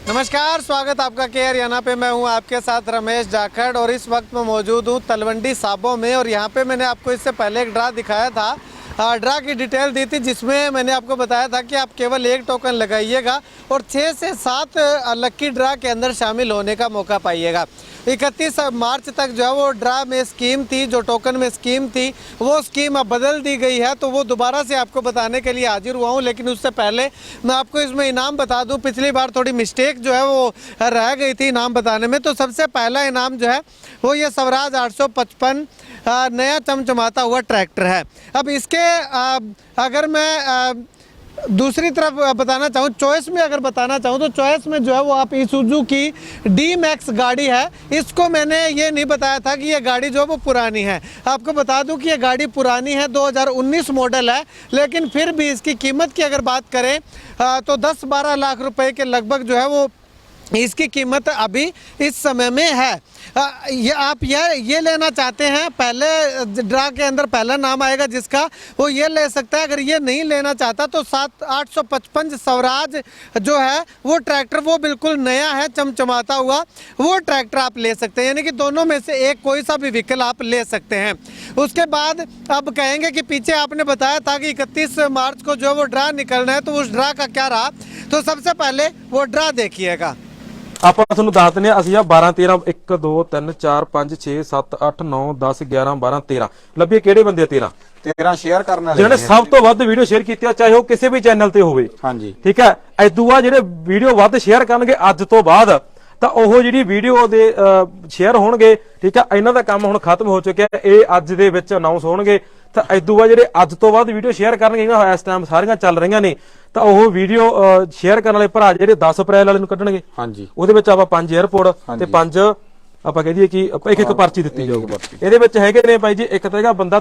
नमस्कार, स्वागत आपका के हरियाणा पे। मैं हूं आपके साथ रमेश जाखड़ और इस वक्त मैं मौजूद हूं तलवंडी साबो में। और यहां पे मैंने आपको इससे पहले एक ड्रा दिखाया था, ड्रा की डिटेल दी थी, जिसमें मैंने आपको बताया था कि आप केवल एक टोकन लगाइएगा और 6 से 7 लक्की ड्रा के अंदर शामिल होने का मौका पाइएगा। 31 मार्च तक जो है वो ड्रा में स्कीम थी, जो टोकन में स्कीम थी वो स्कीम अब बदल दी गई है, तो वो दोबारा से आपको बताने के लिए हाजिर हुआ हूँ। लेकिन उससे पहले मैं आपको इसमें इनाम बता दूँ। पिछली बार थोड़ी मिस्टेक जो है वो रह गई थी इनाम बताने में। तो सबसे पहला इनाम जो है वो ये स्वराज 855 नया चमचमाता हुआ ट्रैक्टर है। अब इसके अगर मैं दूसरी तरफ बताना चाहूँ, चॉइस में अगर बताना चाहूँ, तो चॉइस में जो है वो आप ईसुजू की डी-मैक्स गाड़ी है। इसको मैंने ये नहीं बताया था कि ये गाड़ी जो है वो पुरानी है। आपको बता दूं कि ये गाड़ी पुरानी है, 2019 मॉडल है, लेकिन फिर भी इसकी कीमत की अगर बात करें तो 10-12 लाख रुपए के लगभग जो है वो इसकी कीमत अभी इस समय में है। ये आप ये लेना चाहते हैं, पहले ड्रा के अंदर पहला नाम आएगा जिसका, वो ये ले सकता है। अगर ये नहीं लेना चाहता तो 855 स्वराज जो है वो ट्रैक्टर वो बिल्कुल नया है, चमचमाता हुआ, वो ट्रैक्टर आप ले सकते हैं। यानी कि दोनों में से एक कोई सा भी व्हीकल आप ले सकते हैं। उसके बाद अब कहेंगे कि पीछे आपने बताया था कि 31 मार्च को जो वो ड्रा निकलना है, तो उस ड्रा का क्या रहा। तो सबसे पहले वो ड्रा देखिएगा। ਆਪਾਂ ਤੁਹਾਨੂੰ ਦੱਸ ਦਿੰਦੇ ਆ। ਅਸੀਂ ਆ 12 13 1 2 3 4 5 6 7 8 9 10 11 12 13 ਲੱਭੀਏ ਕਿਹੜੇ ਬੰਦੇ ਆ 13 ਸ਼ੇਅਰ ਕਰਨ ਵਾਲੇ ਜਿਹਨੇ ਸਭ ਤੋਂ ਵੱਧ ਵੀਡੀਓ ਸ਼ੇਅਰ ਕੀਤੀ ਆ, ਚਾਹੇ ਉਹ ਕਿਸੇ ਵੀ ਚੈਨਲ ਤੇ ਹੋਵੇ। ਹਾਂਜੀ ਠੀਕ ਹੈ। ਐਦੂ ਆ ਜਿਹੜੇ ਵੀਡੀਓ ਵੱਧ ਸ਼ੇਅਰ ਕਰਨਗੇ ਅੱਜ ਤੋਂ ਬਾਅਦ, ਤਾਂ ਉਹ ਜਿਹੜੀ ਵੀਡੀਓ ਦੇ ਸ਼ੇਅਰ ਹੋਣਗੇ, ਠੀਕ ਹੈ, ਇਹਨਾਂ ਦਾ ਕੰਮ ਹੁਣ ਖਤਮ ਹੋ ਚੁੱਕਿਆ। ਇਹ ਅੱਜ ਦੇ ਵਿੱਚ ਅਨਾਉਂਸ ਹੋਣਗੇ। ਤਾਂ ਐਦੂ ਆ ਜਿਹੜੇ ਅੱਜ ਤੋਂ ਬਾਅਦ ਵੀਡੀਓ ਸ਼ੇਅਰ ਕਰਨਗੇ, ਇਸ ਟਾਈਮ ਸਾਰੀਆਂ ਚੱਲ ਰਹੀਆਂ ਨੇ, ਤਾਂ ਉਹ ਵੀਡੀਓ ਸ਼ੇਅਰ ਕਰਨ ਵਾਲੇ ਭਰਾ ਜਿਹੜੇ 10 ਅਪ੍ਰੈਲ ਵਾਲੇ ਨੂੰ ਕੱਢਣਗੇ। ਹਾਂਜੀ, ਉਹਦੇ ਵਿੱਚ ਆਪਾਂ 5 에어ਪੋਰਟ ਤੇ 5 ਆਪਾਂ ਕਹਿ ਦਈਏ ਕਿ ਇੱਕ ਇੱਕ ਪਰਚੀ ਦਿੱਤੀ ਜਾਊਗੀ। ਇਹਦੇ ਵਿੱਚ ਹੈਗੇ ਨੇ ਭਾਈ ਜੀ, ਇੱਕ ਤਾਂ ਹੈਗਾ ਬੰਦਾ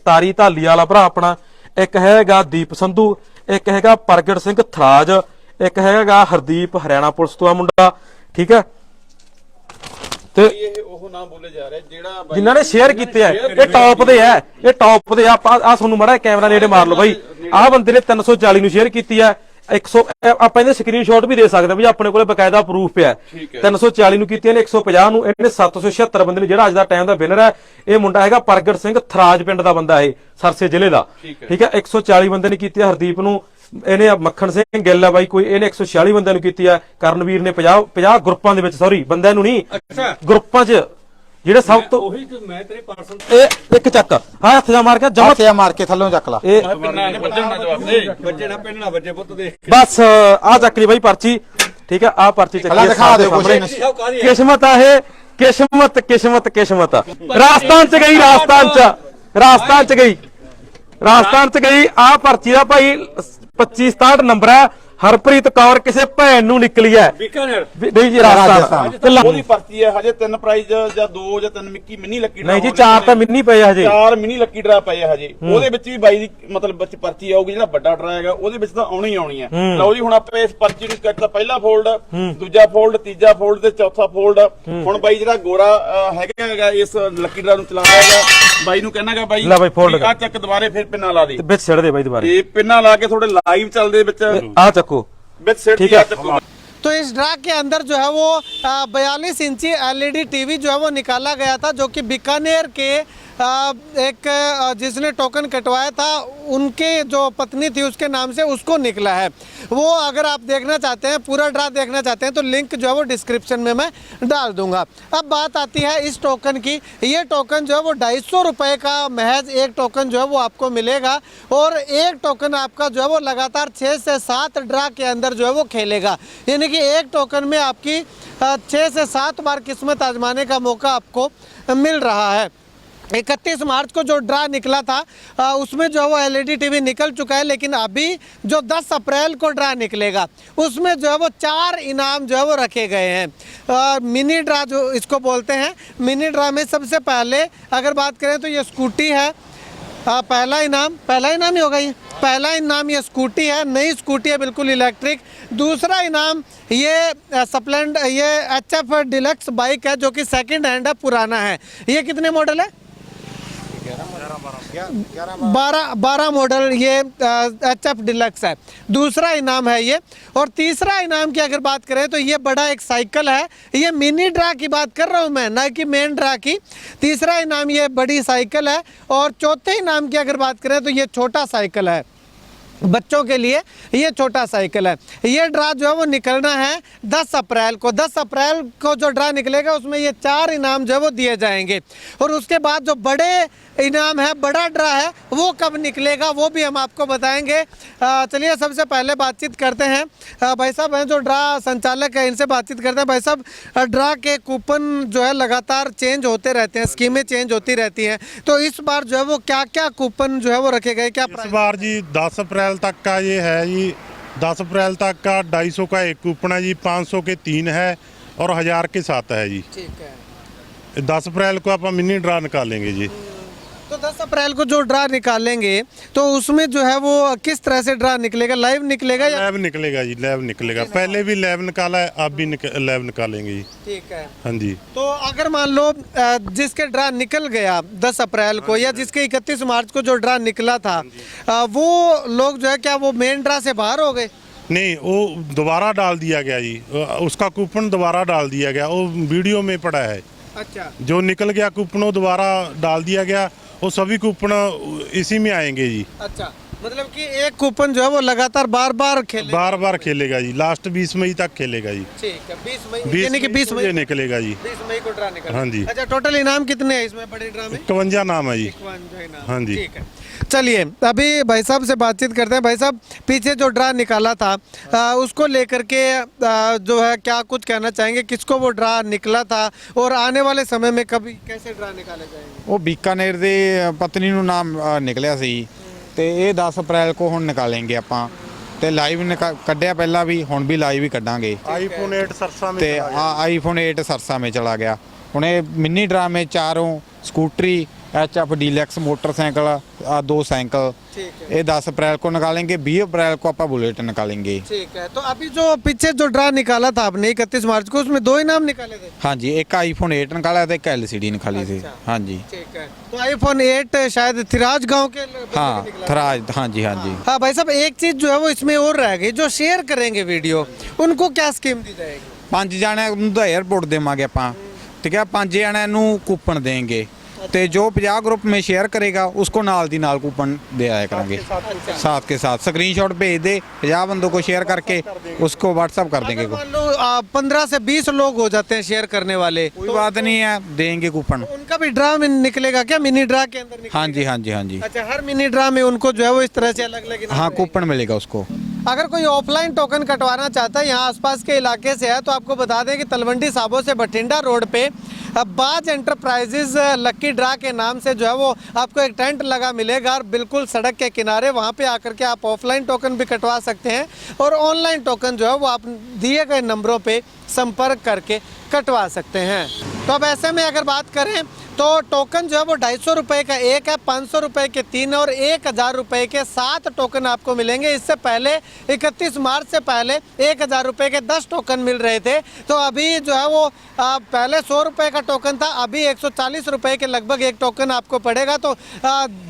ਤਾਰੀ ਧਾਲੀ ਵਾਲਾ ਭਰਾ ਆਪਣਾ, ਇੱਕ ਹੈਗਾ ਦੀਪ ਸੰਧੂ, ਇੱਕ ਹੈਗਾ ਪ੍ਰਗਟ ਸਿੰਘ ਥਰਾਜ, ਇੱਕ ਹੈਗਾ ਹਰਦੀਪ ਹਰਿਆਣਾ ਪੁਲਿਸ ਤੋਂ ਆ ਮੁੰਡਾ। ਠੀਕ ਹੈ। ਤੇ ਇਹ ਉਹ ਨਾਮ ਬੋਲੇ ਜਾ ਰਿਹਾ ਜਿਹੜਾ ਜਿਨ੍ਹਾਂ ਨੇ ਸ਼ੇਅਰ ਕੀਤੇ ਆ, ਇਹ ਟੌਪ ਦੇ ਆ, ਇਹ ਟੌਪ ਦੇ ਆ। ਆ ਤੁਹਾਨੂੰ ਮਾੜਾ ਕੈਮਰਾ ਨੇੜੇ ਮਾਰ ਲਓ ਬਾਈ। ਆਹ ਬੰਦੇ ਨੇ 340 ਨੂੰ ਸ਼ੇਅਰ ਕੀਤੀ ਆ। 100 ਆਪਾਂ ਇਹਦੇ ਸਕਰੀਨਸ਼ਾਟ ਵੀ ਦੇ ਸਕਦੇ ਵੀ ਆਪਣੇ ਕੋਲੇ ਬਕਾਇਦਾ ਪ੍ਰੂਫ ਪਿਆ। 340 ਨੂੰ ਕੀਤੀ ਇਹਨੇ, 150 ਨੂੰ ਇਹਨੇ, 776 ਬੰਦੇ ਨੇ। ਜਿਹੜਾ ਅੱਜ ਦਾ ਟਾਈਮ ਦਾ ਵਿਨਰ ਹੈ ਇਹ ਮੁੰਡਾ ਹੈਗਾ ਪ੍ਰਗਟ ਸਿੰਘ ਥਰਾਜ ਪਿੰਡ ਦਾ ਬੰਦਾ, ਇਹ ਸਰਸੇ ਜ਼ਿਲ੍ਹੇ ਦਾ। ਠੀਕ ਹੈ। 140 ਬੰਦੇ ਨੇ ਕੀਤੀ ਆ। ਹਰਦੀਪ ਨੂੰ ਇਹਨੇ, ਮੱਖਣ ਸਿੰਘ ਗਿੱਲ ਆ ਬਾਈ ਕੋਈ, ਇਹਨੇ 146 ਬੰਦਿਆਂ ਨੂੰ ਕੀਤੀ ਆ। ਕਰਨਵੀਰ ਨੇ 50 ਗਰੁੱਪਾਂ ਦੇ ਵਿੱਚ, ਸੌਰੀ ਬੰਦਿਆਂ ਨੂੰ ਨਹੀਂ, ਗਰੁੱਪਾਂ 'ਚ ਜਿਹੜੇ ਸਭ ਤੋਂ ਉਹੀ ਮੈਂ ਤੇਰੇ ਪਾਰਸਲ ਇਹ ਇੱਕ ਚੱਕ ਹਾਂ ਹੱਥ ਜਾ ਮਾਰ ਕੇ ਜਮਾ ਮਾਰ ਕੇ ਥੱਲੋਂ ਚੱਕ ਲਾ। ਇਹ ਵੱਜੇ ਨਾ ਪਿੰਨ ਨਾ ਵੱਜੇ ਪੁੱਤ ਦੇਖ ਬਸ ਆਹ ਚੱਕ ਲਈ ਬਾਈ ਪਰਚੀ। ਠੀਕ ਹੈ। ਆਹ ਪਰਚੀ ਚੱਕੀ ਦਿਖਾ ਦਿਓ। ਕਿਸਮਤ ਆ ਇਹ, ਕਿਸਮਤ ਕਿਸਮਤ ਕਿਸਮਤ। ਰਾਜਸਥਾਨ 'ਚ ਗਈ, ਰਾਜਸਥਾਨ 'ਚ ਗਈ, ਰਾਜਸਥਾਨ 'ਚ ਗਈ। ਆਹ ਪਰਚੀ ਦਾ ਭਾਈ 2567 ਨੰਬਰ ਹੈ। ਹਰਪ੍ਰੀਤ ਕੌਰ ਕਿਸੇ ਭੈਣ ਨੂੰ ਨਿਕਲੀ ਹੈ ਨਹੀਂ ਜੀ, ਰਾਜਸਥਾਨ। ਉਹਦੀ ਪਰਚੀ ਹੈ ਹਜੇ 3 ਪ੍ਰਾਈਜ਼ ਜਾਂ 2 ਜਾਂ 3 ਮਿੰਨੀ ਲੱਕੀ ਡਰਾ। ਨਹੀਂ ਜੀ 4 ਤਾਂ ਮਿੰਨੀ ਪਏ ਹਜੇ, 4 ਮਿੰਨੀ ਲੱਕੀ ਡਰਾ ਪਏ ਹਜੇ। ਉਹਦੇ ਵਿੱਚ ਵੀ ਬਾਈ ਦੀ ਮਤਲਬ ਵਿੱਚ ਪਰਚੀ ਆਊਗੀ। ਜਿਹੜਾ ਵੱਡਾ ਡਰਾ ਹੈਗਾ ਉਹਦੇ ਵਿੱਚ ਤਾਂ ਆਉਣੀ ਆਉਣੀ ਹੈ। ਲਓ ਜੀ, ਹੁਣ ਆਪਾਂ ਇਸ ਪਰਚੀ ਨੂੰ ਕਰਤਾ ਪਹਿਲਾ ਫੋਲਡ, ਦੂਜਾ ਫੋਲਡ, ਤੀਜਾ ਫੋਲਡ ਤੇ ਚੌਥਾ ਫੋਲਡ। ਹੁਣ ਬਾਈ ਜਿਹੜਾ ਗੋਰਾ ਹੈਗਾ ਇਸ ਲੱਕੀ ਡਰਾ ਨੂੰ ਚਲਾਉਣਾ ਹੈਗਾ, ਬਾਈ ਨੂੰ ਕਹਿਣਾਗਾ ਬਾਈ ਆ ਚੱਕ ਦੁਬਾਰੇ ਫਿਰ ਪਿੰਨਾ ਲਾ ਦੇ ਵਿੱਚ ਛੱਡ ਦੇ ਬਾਈ ਦੁਬਾਰੇ। ਇਹ ਪਿੰਨਾ ਲਾ ਕੇ थोड़े लाइव चलते आ चक्को ठीक है। तो इस ड्रा के अंदर जो है वो 42 इंची LED टीवी जो है वो निकाला गया था, जो कि बीकानेर के एक जिसने टोकन कटवाया था उनके जो पत्नी थी उसके नाम से उसको निकला है वो। अगर आप देखना चाहते हैं, पूरा ड्रा देखना चाहते हैं, तो लिंक जो है वो डिस्क्रिप्शन में मैं डाल दूंगा। अब बात आती है इस टोकन की। ये टोकन जो है वो 250 रुपये का महज एक टोकन जो है वो आपको मिलेगा। और एक टोकन आपका जो है वो लगातार 6 से 7 ड्रा के अंदर जो है वो खेलेगा। यानी कि एक टोकन में आपकी 6 से 7 बार किस्मत आजमाने का मौका आपको मिल रहा है। 31 मार्च को जो ड्रा निकला था उसमें जो है वो LED टीवी निकल चुका है, लेकिन अभी जो 10 अप्रैल को ड्रा निकलेगा उसमें जो है वो 4 इनाम जो है वो रखे गए हैं। मिनी ड्रा जो इसको बोलते हैं। मिनी ड्रा में सबसे पहले अगर बात करें तो ये स्कूटी है। पहला इनाम ही होगा ये। पहला इनाम ये स्कूटी है, नई स्कूटी है, बिल्कुल इलेक्ट्रिक। दूसरा इनाम ये स्प्लेंडर, ये HF डिलक्स बाइक है, जो कि सेकंड हैंड है, पुराना है। ये कितने मॉडल है? 12 मॉडल ये HF डिलक्स है। दूसरा इनाम है ये। और तीसरा इनाम की अगर बात करें तो ये बड़ा एक साइकिल है। ये मिनी ड्रा की बात कर रहा हूँ मैं, ना कि मेन ड्रा की। तीसरा इनाम ये बड़ी साइकिल है। और चौथे इनाम की अगर बात करें तो ये छोटा साइकिल है, बच्चों के लिए ये छोटा साइकिल है। ये ड्रा जो है वो निकलना है 10 अप्रैल को। 10 अप्रैल को जो ड्रा निकलेगा उसमें ये 4 इनाम जो है वो दिए जाएंगे। और उसके बाद जो बड़े इनाम है, बड़ा ड्रा है, वो कब निकलेगा वो भी हम आपको बताएंगे। चलिए सबसे पहले बातचीत करते हैं भाई साहब हैं जो ड्रा संचालक है, इनसे बातचीत करते हैं। भाई साहब, ड्रा के कूपन जो है लगातार चेंज होते रहते हैं, स्कीमें चेंज होती रहती हैं, तो इस बार जो है वो क्या क्या कूपन जो है वो रखे गए, क्या इस बार जी 10 अप्रैल तक का ये है जी। 10 अप्रैल तक का 250 का एक कूपन है जी, 500 के 3 है और 1000 के 7 है जी। ठीक है। 10 अप्रैल को आप मिनी ड्रा निकालेंगे जी। तो 10 अप्रैल को जो ड्रा निकालेंगे तो उसमें जो है वो किस तरह से ड्रा निकलेगा, लाइव निकलेगा या? लाइव निकलेगा जी, लाइव निकलेगा। पहले भी लाइव निकाला है, अब भी लाइव निकालेंगे जी। ठीक है। हाँ जी। तो अगर मान लो जिसके ड्रा निकल गया 10 अप्रैल को या जिसके 31 मार्च को जो ड्रा निकला था, वो लोग जो है क्या वो मेन ड्रा से बाहर हो गए? नहीं, वो दोबारा डाल दिया गया जी, उसका कूपन दोबारा डाल दिया गया। वो वीडियो में पड़ा है। अच्छा। जो निकल गया कूपन वो दोबारा डाल दिया गया। वो सभी कूपन इसी में आएंगे जी। अच्छा, मतलब कि एक कूपन जो है वो लगातार बार बार खेलेगा जी। लास्ट 20 मई तक खेलेगा जी। ठीक है। 20 मई यानी कि 20 मई निकलेगा जी। 20 मई को ड्रा निकलेगा। हाँ जी। अच्छा, टोटल इनाम कितने हैं इसमें बड़े ड्रा में? 51 नाम है जी। 51 इनाम। हाँ जी। ठीक है। चलिए अभी भाई साहब से बातचीत करते हैं। भाई साहब, पीछे जो ड्रा निकाला था उसको लेकर के जो है क्या कुछ कहना चाहेंगे, किसको वो ड्रा निकला था और आने वाले समय में कभी कैसे ड्रा निकाले जाएंगे? ਉਹ ਬੀਕਾਨੇਰ ਦੇ ਪਤਨੀ ਨੂੰ ਨਾਮ ਨਿਕਲਿਆ ਸੀ ਤੇ ਇਹ 10 ਅਪ੍ਰੈਲ ਕੋ ਹੁਣ ਨਿਕਾलेंगे ਆਪਾਂ ਤੇ ਲਾਈਵ ਕੱਢਿਆ ਪਹਿਲਾਂ ਵੀ, ਹੁਣ ਵੀ ਲਾਈਵ ਹੀ ਕੱਢਾਂਗੇ। आईफोन 8 सरसा में ਤੇ आईफोन 8 सरसा में चला गया। ਹੁਣ ਇਹ मिनी ड्रा में चारों स्कूटरी HF डीलक्स मोटरसाइकिल 2 साइकिल ये 10 अप्रैल को निकालेंगे। 20 अप्रैल को आप बुलेट निकालेंगे। ठीक है। तो अभी जो पीछे जो ड्रा निकाला था आपने 31 मार्च को, उसमें 2 इनाम निकाले थे? हाँ जी, एक आईफोन 8 निकाला था, एक LCD निकाली थी। हाँ जी। ठीक है। तो आईफोन 8 शायद थिराज गांव के हाँ थराज। हाँ जी। हाँ जी। हाँ भाई साहब, एक चीज जो है वो इसमें और रह गई, जो शेयर करेंगे वीडियो उनको क्या स्कीम दी जाएगी? 5 ਜਣਿਆਂ ਨੂੰ ਤਾਂ 에어ਪੋਰਟ ਦੇਵਾਂਗੇ ਆਪਾਂ। ठीक है। 5 ਜਣਿਆਂ ਨੂੰ कूपन देंगे तो जो 50 ग्रुप में शेयर करेगा उसको नाल दी नाल कूपन दे आया करेंगे साथ के साथ। स्क्रीनशॉट भेज दे 50 बंदों को शेयर करके उसको व्हाट्सअप कर देंगे। मान लो 15 से 20 लोग हो जाते हैं शेयर करने वाले, कोई बात नहीं है, देंगे कूपन। उनका भी ड्रा में निकलेगा क्या, मिनी ड्रा के अंदर निकलेगा? हाँ जी। हाँ जी। हाँ जी। अच्छा, हर मिनी ड्रा में उनको जो है वो इस तरह से अलग अलग हाँ कूपन मिलेगा उसको। अगर कोई ऑफलाइन टोकन कटवाना चाहता है, यहाँ आसपास के इलाके से है, तो आपको बता दें कि तलवंडी साबो से बठिंडा रोड पे बाज एंटरप्राइजेज लक्की ड्रा के नाम से जो है वो आपको एक टेंट लगा मिलेगा और बिल्कुल सड़क के किनारे वहाँ पे आकर के आप ऑफलाइन टोकन भी कटवा सकते हैं और ऑनलाइन टोकन जो है वो आप दिए गए नंबरों पे संपर्क करके कटवा सकते हैं। तो अब ऐसे में अगर बात करें तो टोकन जो है वो 250 रुपये का एक है, 500 रुपये के 3 और 1000 रुपये के 7 टोकन आपको मिलेंगे। इससे पहले 31 मार्च से पहले 1000 रुपये के 10 टोकन मिल रहे थे। तो अभी जो है वो पहले 100 रुपये का टोकन था, अभी 140 रुपये के लगभग एक टोकन आपको पड़ेगा। तो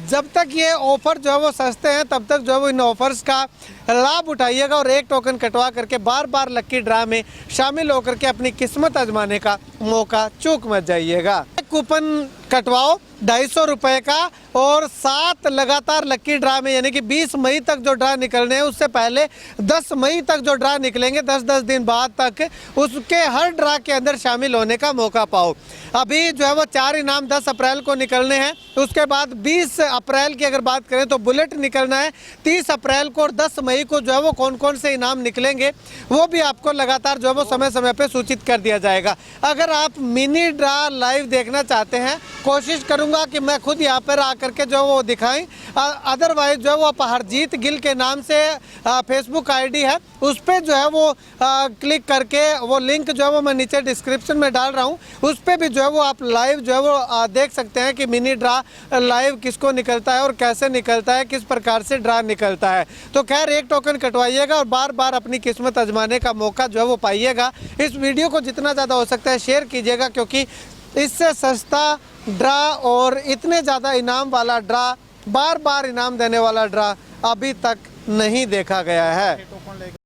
जब तक ये ऑफ़र जो है वो सस्ते हैं तब तक जो है वो इन ऑफर्स का लाभ उठाइएगा और एक टोकन कटवा करके बार बार लक्की ड्रा में शामिल होकर के अपनी किस्मत आजमाने का मौका चूक मत जाइएगा। कूपन कटवाओ 250 रुपये का और 7 लगातार लक्की ड्रा में, यानी कि 20 मई तक जो ड्रा निकलने हैं उससे पहले 10 मई तक जो ड्रा निकलेंगे 10-10 दिन बाद तक, उसके हर ड्रा के अंदर शामिल होने का मौका पाओ। अभी जो है वो 4 इनाम 10 अप्रैल को निकलने हैं, उसके बाद 20 अप्रैल की अगर बात करें तो बुलेट निकलना है 30 अप्रैल को और 10 मई को जो है वो कौन कौन से इनाम निकलेंगे वो भी आपको लगातार जो है वो समय समय पर सूचित कर दिया जाएगा। अगर आप मिनी ड्रा लाइव देखना चाहते हैं, कोशिश करूंगा कि मैं खुद यहाँ पर आकर के जो वो दिखाएं, अदरवाइज जो है वो हरजीत गिल के नाम से फेसबुक आईडी है, उस पर जो है वो क्लिक करके वो लिंक जो है वो मैं नीचे डिस्क्रिप्शन में डाल रहा हूँ, उस पर भी जो है वो आप लाइव जो है वो देख सकते हैं कि मिनी ड्रा लाइव किसको निकलता है और कैसे निकलता है, किस प्रकार से ड्रा निकलता है। तो खैर एक टोकन कटवाइएगा और बार बार अपनी किस्मत आजमाने का मौका जो है वो पाइएगा। इस वीडियो को जितना ज़्यादा हो सकता है शेयर कीजिएगा, क्योंकि इससे सस्ता ड्रा और इतने ज़्यादा इनाम वाला ड्रा, बार बार इनाम देने वाला ड्रा अभी तक नहीं देखा गया है।